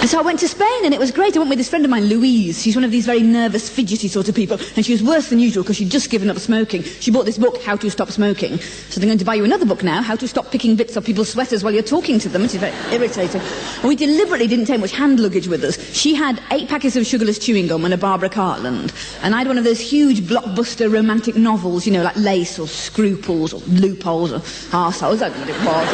So I went to Spain, and it was great. I went with this friend of mine, Louise. She's one of these very nervous, fidgety sort of people, and she was worse than usual because she'd just given up smoking. She bought this book, How to Stop Smoking. So they're going to buy you another book now, How to Stop Picking Bits of People's Sweaters While You're Talking to Them, which is very irritating. And we deliberately didn't take much hand luggage with us. She had 8 packets of sugarless chewing gum and a Barbara Cartland, and I had one of those huge blockbuster romantic novels, you know, like Lace or Scruples or Loopholes or Arseholes, I don't know what it was.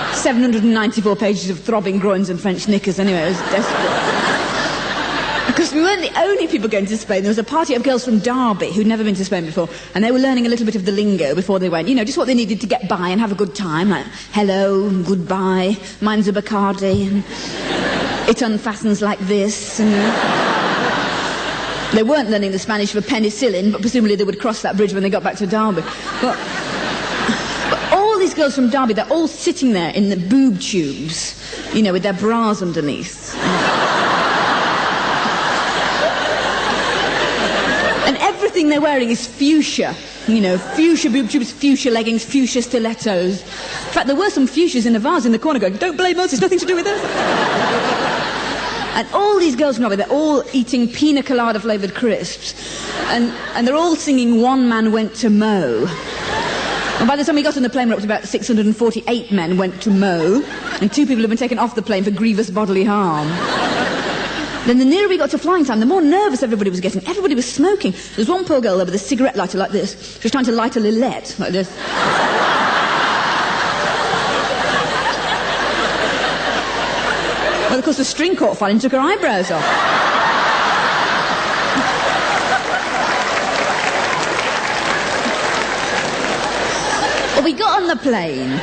794 pages of throbbing groins and French knickers. Anyway, it was desperate. Because we weren't the only people going to Spain. There was a party of girls from Derby who'd never been to Spain before, and they were learning a little bit of the lingo before they went. You know, just what they needed to get by and have a good time, like hello, goodbye, mine's a Bacardi, and it unfastens like this. And, they weren't learning the Spanish for penicillin, but presumably they would cross that bridge when they got back to Derby. But all these girls from Derby, they're all sitting there in the boob tubes, you know, with their bras underneath. And everything they're wearing is fuchsia. You know, fuchsia boob tubes, fuchsia leggings, fuchsia stilettos. In fact, there were some fuchsias in a vase in the corner going, don't blame us, it's nothing to do with us. And all these girls from Derby, they're all eating pina colada flavoured crisps. And they're all singing One Man Went to Mow. And by the time we got on the plane, we were up to about 648 men went to mow, and 2 people had been taken off the plane for grievous bodily harm. Then the nearer we got to flying time, the more nervous everybody was getting. Everybody was smoking. There was one poor girl there with a cigarette lighter like this. She was trying to light a lillet like this. Well, of course, the string caught fire and took her eyebrows off. Well, we got on the plane,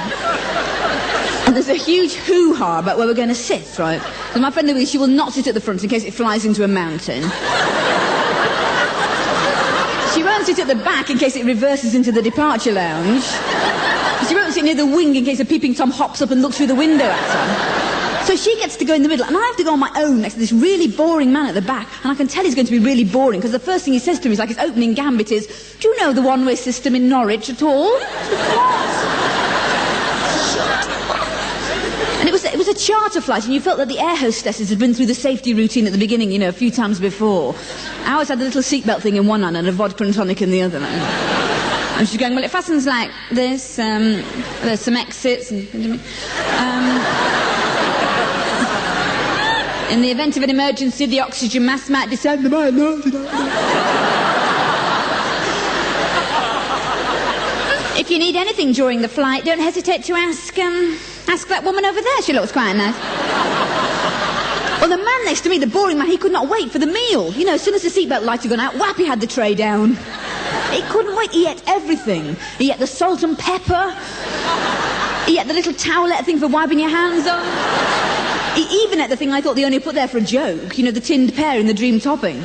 and there's a huge hoo-ha about where we're going to sit, right? So my friend Louise, she will not sit at the front in case it flies into a mountain. She won't sit at the back in case it reverses into the departure lounge. She won't sit near the wing in case a peeping Tom hops up and looks through the window at her. So she gets to go in the middle, and I have to go on my own next to this really boring man at the back, and I can tell he's going to be really boring, because the first thing he says to me is like his opening gambit is, do you know the one-way system in Norwich at all? And it was a charter flight, and you felt that the air hostesses had been through the safety routine at the beginning, you know, a few times before. Ours had the little seatbelt thing in one hand and a vodka and tonic in the other. And she's going, well, it fastens like this, there's some exits, and... in the event of an emergency, the oxygen mask might descend. If you need anything during the flight, don't hesitate to ask that woman over there. She looks quite nice. Well, the man next to me, the boring man, he could not wait for the meal. You know, as soon as the seatbelt lights had gone out, whap, he had the tray down. He couldn't wait. He ate everything. He ate the salt and pepper. He ate the little towelette thing for wiping your hands on. He even ate the thing I thought they only put there for a joke. You know, the tinned pear in the dream topping.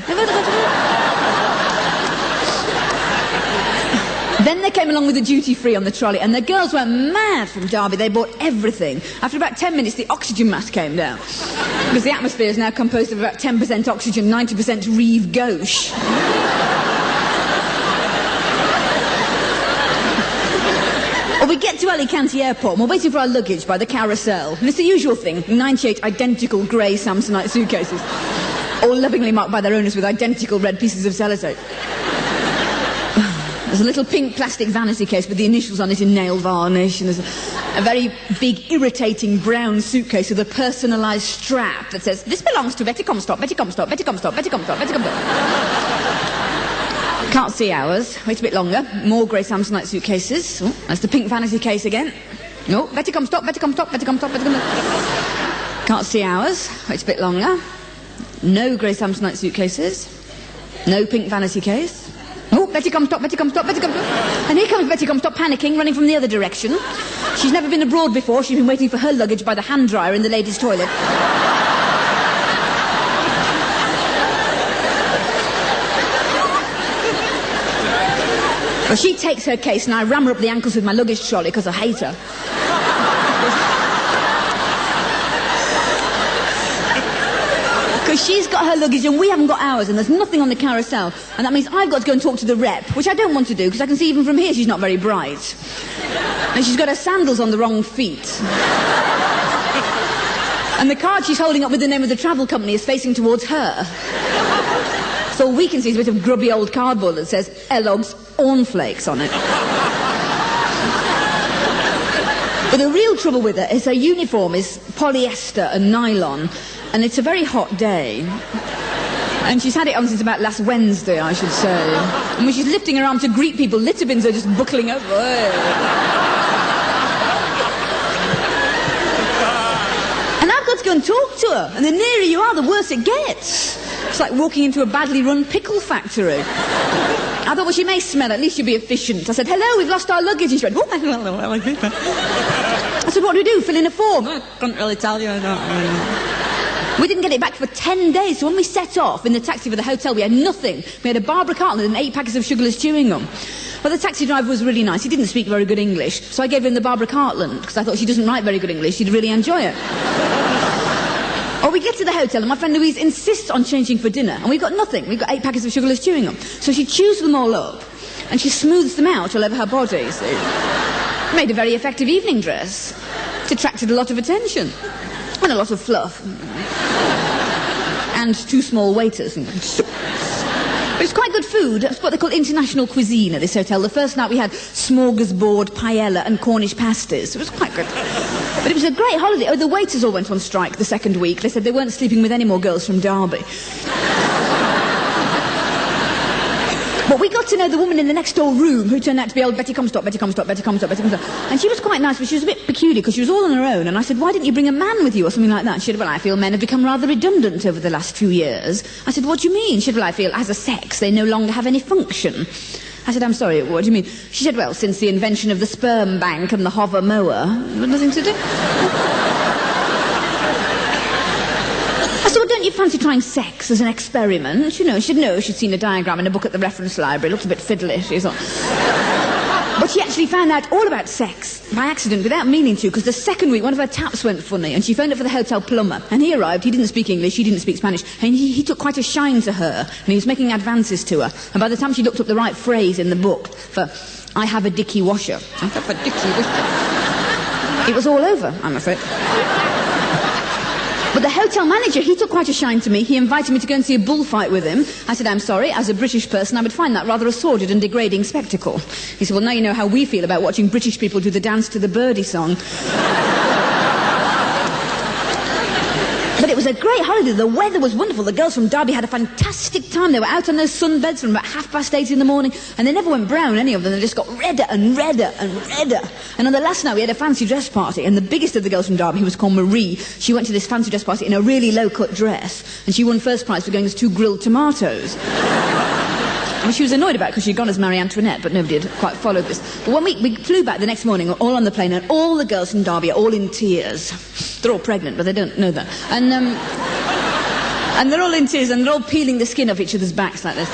Then they came along with the duty-free on the trolley, and the girls went mad from Derby. They bought everything. After about 10 minutes, the oxygen mask came down. Because the atmosphere is now composed of about 10% oxygen, 90% Reeve gauche. Well, we get to Alicante Airport, and we're waiting for our luggage by the carousel. And it's the usual thing, 98 identical grey Samsonite suitcases, all lovingly marked by their owners with identical red pieces of sellotape. There's a little pink plastic vanity case with the initials on it in nail varnish, and there's a very big, irritating brown suitcase with a personalised strap that says, this belongs to Betty Comstock, Betty Comstock, Betty Comstock, Betty Comstock, Betty Comstock. Can't see ours. Wait a bit longer. More grey Samsonite suitcases. Oh, that's the pink vanity case again. No, Betty Comstock, Betty Comstock, Betty Comstock, Betty Comstock. Can't see ours. Wait a bit longer. No grey Samsonite suitcases. No pink vanity case. Oh, Betty Comstock, Betty Comstock, Betty Comstock. And here comes Betty Comstock panicking, running from the other direction. She's never been abroad before. She's been waiting for her luggage by the hand dryer in the ladies' toilet. Well, she takes her case, and I ram her up the ankles with my luggage trolley because I hate her. Because she's got her luggage and we haven't got ours, and there's nothing on the carousel. And that means I've got to go and talk to the rep, which I don't want to do, because I can see even from here she's not very bright. And she's got her sandals on the wrong feet. And the card she's holding up with the name of the travel company is facing towards her. So all we can see is a bit of grubby old cardboard that says Elog's Cornflakes on it. But the real trouble with her is her uniform is polyester and nylon, and it's a very hot day. And she's had it on since about last Wednesday, I should say. And when she's lifting her arm to greet people, litter bins are just buckling over. And I've got to go and talk to her. And the nearer you are, the worse it gets. It's like walking into a badly run pickle factory. I thought, well, she may smell, at least she'll be efficient. I said, hello, we've lost our luggage. And she went, oh, I said, what do we do, fill in a form? I can't really tell you, I don't really know. We didn't get it back for 10 days, so when we set off in the taxi for the hotel, we had nothing. We had a Barbara Cartland and 8 packets of sugarless chewing gum. Well, the taxi driver was really nice. He didn't speak very good English, so I gave him the Barbara Cartland, because I thought she doesn't write very good English, she'd really enjoy it. Or we get to the hotel, and my friend Louise insists on changing for dinner, and we've got nothing. We've got 8 packets of sugarless chewing gum. So she chews them all up, and she smooths them out all over her body, see. Made a very effective evening dress. It attracted a lot of attention. And a lot of fluff. And 2 small waiters. But it's quite good food. It's what they call international cuisine at this hotel. The first night we had smorgasbord, paella and Cornish pasties. It was quite good. But it was a great holiday. Oh, the waiters all went on strike the second week. They said they weren't sleeping with any more girls from Derby. But we got to know the woman in the next door room who turned out to be old Betty Comstock, Betty Comstock, Betty Comstock, Betty Comstock. And she was quite nice, but she was a bit peculiar because she was all on her own. And I said, why didn't you bring a man with you or something like that? And she said, well, I feel men have become rather redundant over the last few years. I said, what do you mean? She said, well, I feel as a sex they no longer have any function. I said, I'm sorry, what do you mean? She said, well, since the invention of the sperm bank and the hover mower, nothing to do. I said, well, don't you fancy trying sex as an experiment? You know, she'd seen a diagram in a book at the reference library. It looked a bit fiddly, she thought. But she actually found out all about sex by accident, without meaning to, because the second week one of her taps went funny, and she phoned up for the hotel plumber. And he arrived, he didn't speak English, she didn't speak Spanish, and he took quite a shine to her, and he was making advances to her. And by the time she looked up the right phrase in the book for, I have a dicky washer. I have a dicky washer. It was all over, I'm afraid. But the hotel manager, he took quite a shine to me. He invited me to go and see a bullfight with him. I said, I'm sorry, as a British person, I would find that rather a sordid and degrading spectacle. He said, well, now you know how we feel about watching British people do the dance to the birdie song. But it was a great holiday. The weather was wonderful. The girls from Derby had a fantastic time. They were out on those sunbeds from about 8:30 in the morning, and they never went brown, any of them. They just got redder and redder and redder. And on the last night, we had a fancy dress party, and the biggest of the girls from Derby, who was called Marie, she went to this fancy dress party in a really low-cut dress, and she won first prize for going as 2 grilled tomatoes. Well, she was annoyed about it because she'd gone as Marie Antoinette, but nobody had quite followed this. But when we flew back the next morning, all on the plane, and all the girls from Derby are all in tears. They're all pregnant, but they don't know that. And they're all in tears, and they're all peeling the skin off each other's backs like this.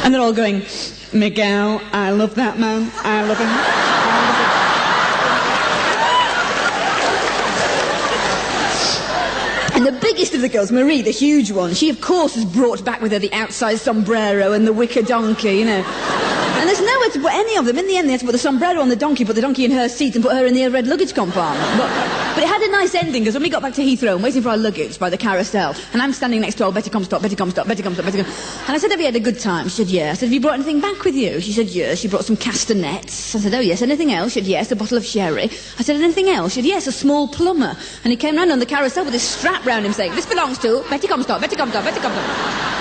And they're all going, Miguel, I love that man, I love him. And the biggest of the girls, Marie, the huge one, she of course has brought back with her the outside sombrero and the wicker donkey, you know. And there's nowhere to put any of them. In the end, they had to put the sombrero on the donkey, put the donkey in her seat and put her in the red luggage compartment. But it had a nice ending, because when we got back to Heathrow and waiting for our luggage by the carousel, and I'm standing next to old Betty Comstock, Betty Comstock, Betty Comstock, Betty Comstock. And I said, have you had a good time? She said, yeah. I said, have you brought anything back with you? She said, yes. She brought some castanets. I said, oh, yes. Anything else? She said, yes. A bottle of sherry. I said, anything else? She said, yes. A small plumber. And he came round on the carousel with his strap round him saying, this belongs to Betty Comstock, Betty Comstock, Betty Comstock.